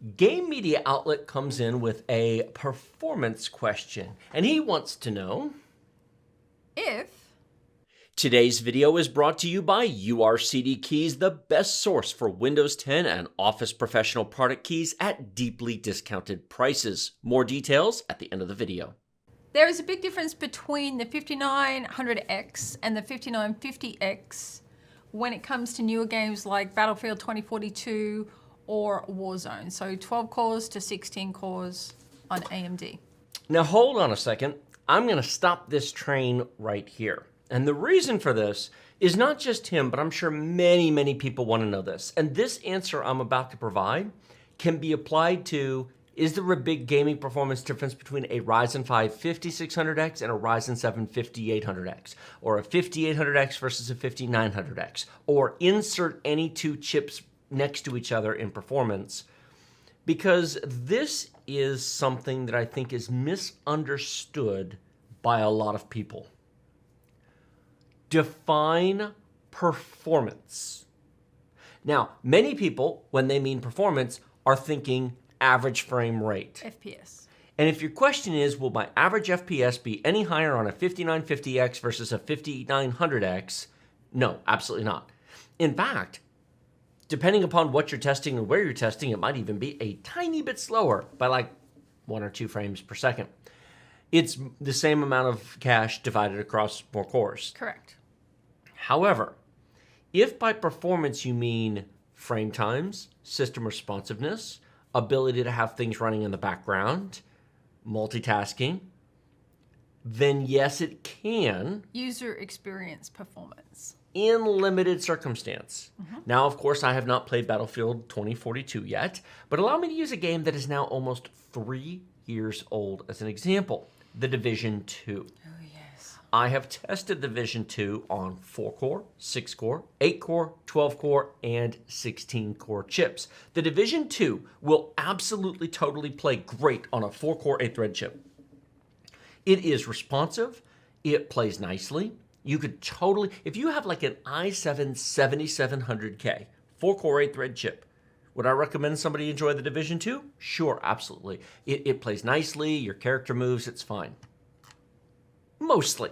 Game Media Outlet comes in with a performance question, and he wants to know if Today's video is brought to you by URCD Keys, the best source for Windows 10 and Office Professional product keys at deeply discounted prices. More details at the end of the video. there is a big difference between the 5900X and the 5950X when it comes to newer games like Battlefield 2042 or Warzone. So 12 cores to 16 cores on AMD. Now hold on a second. I'm going to stop this train right here. And the reason for this is not just him, but I'm sure many people want to know this. And this answer I'm about to provide can be applied to, is there a big gaming performance difference between a Ryzen 5 5600X and a Ryzen 7 5800X? Or a 5800X versus a 5900X? Or insert any two chips next to each other in performance? Because this is something that I think is misunderstood by a lot of people. Define performance. Now, many people, when they mean performance, are thinking average frame rate. FPS. And if your question is, will my average FPS be any higher on a 5950X versus a 5900X? No, absolutely not. In fact, depending upon what you're testing and where you're testing, it might even be a tiny bit slower by like 1 or 2 frames per second. It's the same amount of cache divided across more cores. Correct. However, if by performance you mean frame times, system responsiveness, ability to have things running in the background, multitasking, then yes, it can. User experience performance. In limited circumstance. Now, of course, I have not played Battlefield 2042 yet, but allow me to use a game that is now almost 3 years old as an example, The Division 2. Oh, yes. I have tested The Division 2 on 4-core, 6-core, 8-core, 12-core, and 16-core chips. The Division 2 will absolutely totally play great on a 4-core 8-thread chip. It is responsive. It plays nicely. You could totally, if you have like an i7 7700K, 4-core 8-thread chip, would I recommend somebody enjoy The Division 2? Sure, absolutely. It plays nicely, your character moves, it's fine. Mostly.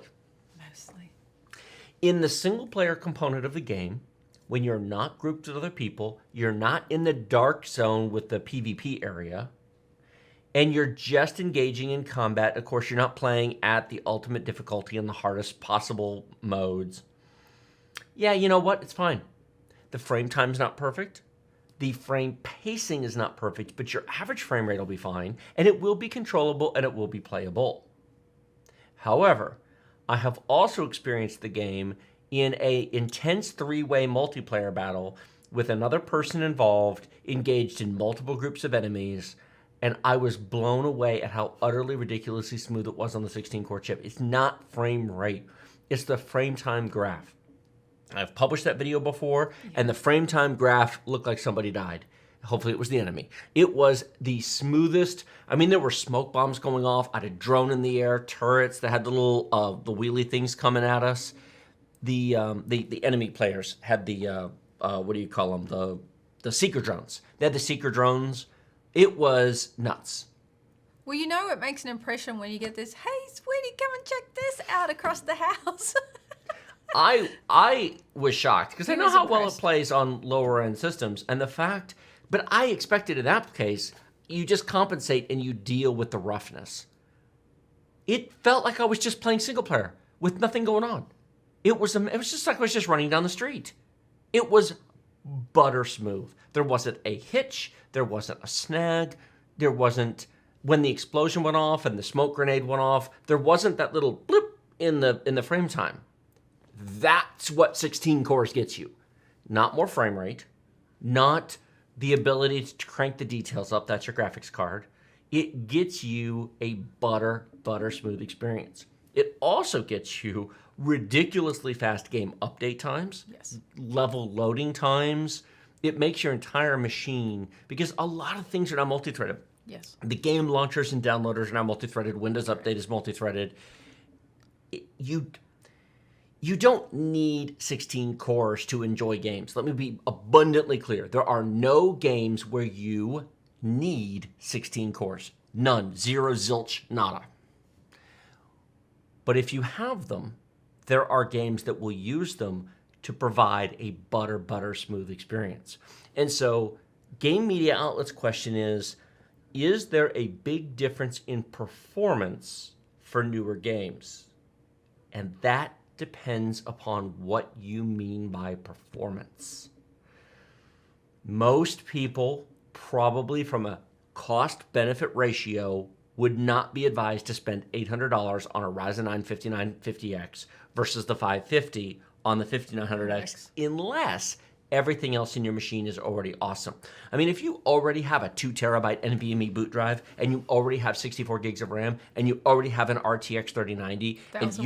In the single-player component of the game, when you're not grouped with other people, you're not in the dark zone with the PvP area, and you're just engaging in combat. Of course, you're not playing at the ultimate difficulty in the hardest possible modes. Yeah, you know what? It's fine. The frame time's not perfect. The frame pacing is not perfect, but your average frame rate will be fine, and it will be controllable, and it will be playable. However, I have also experienced the game in an intense 3-way multiplayer battle with another person involved, engaged in multiple groups of enemies, and I was blown away at how utterly ridiculously smooth it was on the 16-core chip. It's not frame rate. It's the frame time graph. I've published that video before, and the frame time graph looked like somebody died. Hopefully it was the enemy. It was the smoothest. I mean, there were smoke bombs going off. I had a drone in the air, turrets that had the little the wheelie things coming at us. The enemy players had the what do you call them? The seeker drones. They had the seeker drones. It was nuts. Well, you know it makes an impression when you get this, hey, sweetie, come and check this out across the house. I was shocked because I know how well it impressed. plays on lower end systems, and the fact, but I expected in that case, you just compensate and you deal with the roughness. It felt like I was just playing single player with nothing going on. It was just like I was just running down the street. It was butter smooth. There wasn't a hitch. There wasn't a snag. There wasn't, when the explosion went off and the smoke grenade went off, there wasn't that little blip in the frame time. That's what 16 cores gets you. Not more frame rate, not the ability to crank the details up. That's your graphics card. It gets you a butter smooth experience. It also gets you ridiculously fast game update times, Yes. level loading times. It makes your entire machine, because a lot of things are now multi-threaded. Yes. The game launchers and downloaders are now multi-threaded. Windows Update is multi-threaded. You don't need 16 cores to enjoy games. Let me be abundantly clear. There are no games where you need 16 cores. None. Zero, zilch, nada. But if you have them, there are games that will use them to provide a butter smooth experience. And so Game Media Outlet's question is there a big difference in performance for newer games? And that depends upon what you mean by performance. Most people, probably from a cost-benefit ratio, would not be advised to spend $800 on a Ryzen 9 5950X versus the 550 on the 5900X unless everything else in your machine is already awesome. I mean, if you already have a 2 terabyte NVMe boot drive and you already have 64 gigs of RAM and you already have an RTX 3090 and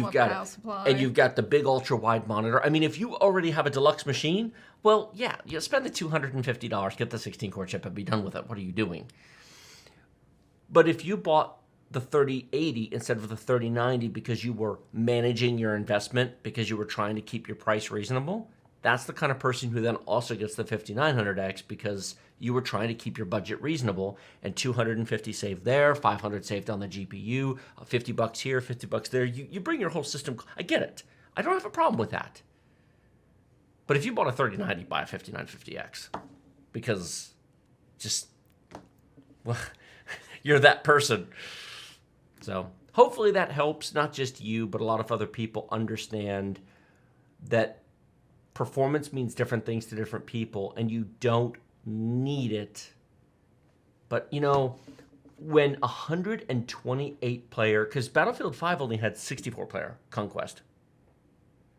you've got the big ultra wide monitor. I mean, if you already have a deluxe machine, well, yeah, you spend the $250, get the 16 core chip and be done with it. What are you doing? But if you bought the 3080 instead of the 3090 because you were managing your investment, because you were trying to keep your price reasonable, that's the kind of person who then also gets the 5900X because you were trying to keep your budget reasonable, and $250 saved there, $500 saved on the GPU, $50 here, $50 there. You bring your whole system. I get it. I don't have a problem with that. But if you bought a 3090, buy a 5950X because just, well, you're that person. So hopefully that helps not just you, but a lot of other people understand that performance means different things to different people, and you don't need it. But, you know, when 128 player, because Battlefield 5 only had 64 player Conquest.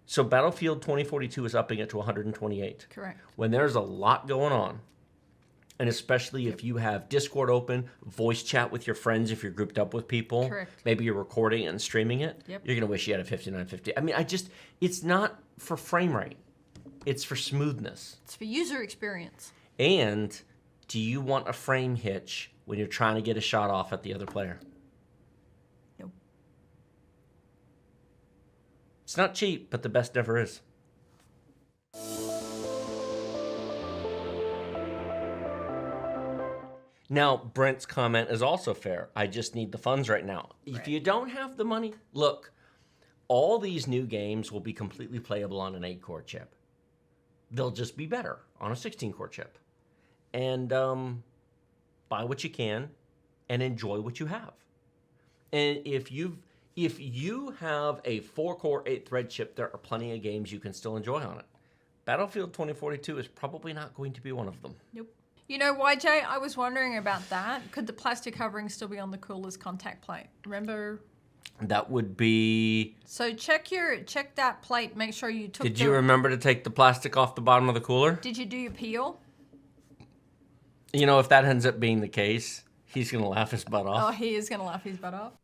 So Battlefield 2042 is upping it to 128. Correct. When there's a lot going on, and especially if you have Discord open, voice chat with your friends if you're grouped up with people. Correct. Maybe you're recording and streaming it. Yep. You're going to wish you had a 5950. I mean, it's not for frame rate. It's for smoothness. It's for user experience. And do you want a frame hitch when you're trying to get a shot off at the other player? Nope. It's not cheap, but the best never is. Now, Brent's comment is also fair. I just need the funds right now. Right. If you don't have the money, look, all these new games will be completely playable on an 8-core chip. They'll just be better on a 16-core chip. And buy what you can and enjoy what you have. And if you have a 4-core, 8-thread chip, there are plenty of games you can still enjoy on it. Battlefield 2042 is probably not going to be one of them. Nope. You know why, Jay? I was wondering about that. Could the plastic covering still be on the cooler's contact plate? Remember? That would be... So check that plate. Make sure you took Did you remember to take the plastic off the bottom of the cooler? Did you do your peel? You know, if that ends up being the case, he's going to laugh his butt off. Oh, he is going to laugh his butt off.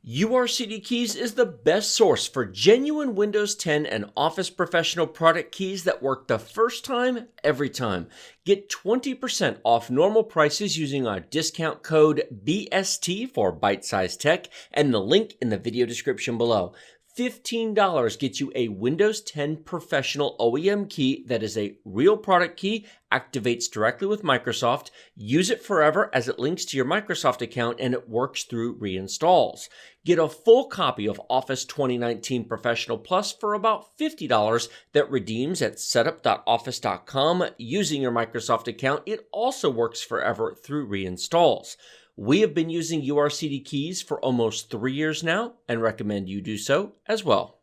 URCD Keys is the best source for genuine Windows 10 and Office Professional product keys that work the first time, every time. Get 20% off normal prices using our discount code BST for Byte Size Tech and the link in the video description below. $15 gets you a Windows 10 Professional OEM key that is a real product key, activates directly with Microsoft, use it forever as it links to your Microsoft account and it works through reinstalls. Get a full copy of Office 2019 Professional Plus for about $50 that redeems at setup.office.com using your Microsoft account. It also works forever through reinstalls. We have been using URCD keys for almost 3 years now and recommend you do so as well.